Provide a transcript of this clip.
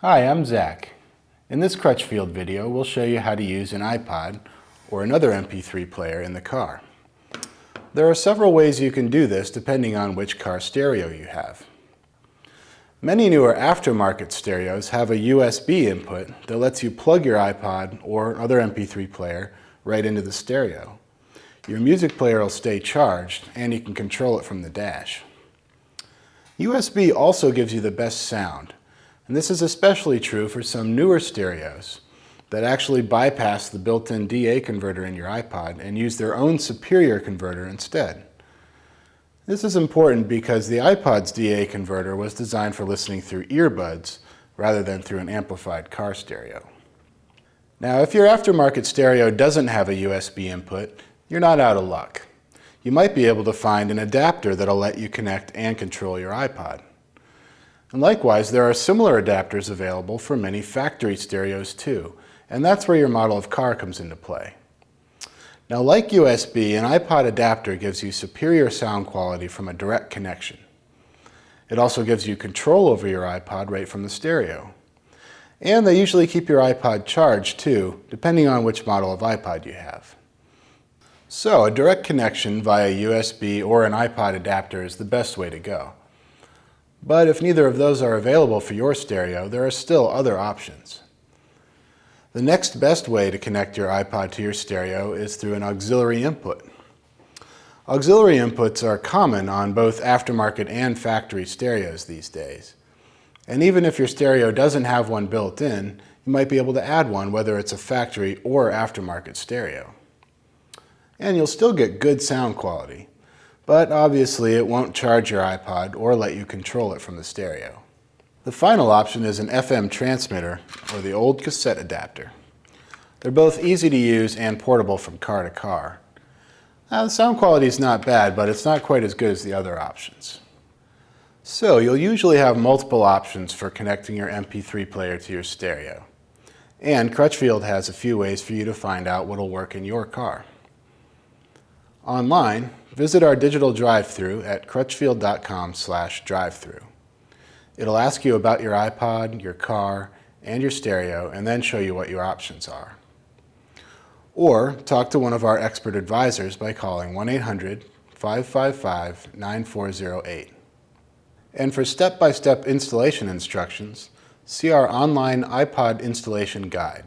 Hi, I'm Zach. In this Crutchfield video, we'll show you how to use an iPod or another MP3 player in the car. There are several ways you can do this depending on which car stereo you have. Many newer aftermarket stereos have a USB input that lets you plug your iPod or other MP3 player right into the stereo. Your music player will stay charged and you can control it from the dash. USB also gives you the best sound, and this is especially true for some newer stereos that actually bypass the built-in DA converter in your iPod and use their own superior converter instead. This is important because the iPod's DA converter was designed for listening through earbuds rather than through an amplified car stereo. Now, if your aftermarket stereo doesn't have a USB input, you're not out of luck. You might be able to find an adapter that'll let you connect and control your iPod. And likewise, there are similar adapters available for many factory stereos too, and that's where your model of car comes into play. Now, like USB, an iPod adapter gives you superior sound quality from a direct connection. It also gives you control over your iPod right from the stereo. And they usually keep your iPod charged too, depending on which model of iPod you have. So, a direct connection via USB or an iPod adapter is the best way to go. But if neither of those are available for your stereo, there are still other options. The next best way to connect your iPod to your stereo is through an auxiliary input. Auxiliary inputs are common on both aftermarket and factory stereos these days. And even if your stereo doesn't have one built in, you might be able to add one whether it's a factory or aftermarket stereo. And you'll still get good sound quality, but obviously it won't charge your iPod or let you control it from the stereo. The final option is an FM transmitter or the old cassette adapter. They're both easy to use and portable from car to car. Now, the sound quality is not bad, but it's not quite as good as the other options. So you'll usually have multiple options for connecting your MP3 player to your stereo. And Crutchfield has a few ways for you to find out what'll work in your car. Online, visit our digital drive-thru at crutchfield.com/drive-thru. It'll ask you about your iPod, your car, and your stereo, and then show you what your options are. Or talk to one of our expert advisors by calling 1-800-555-9408. And for step-by-step installation instructions, see our online iPod installation guide.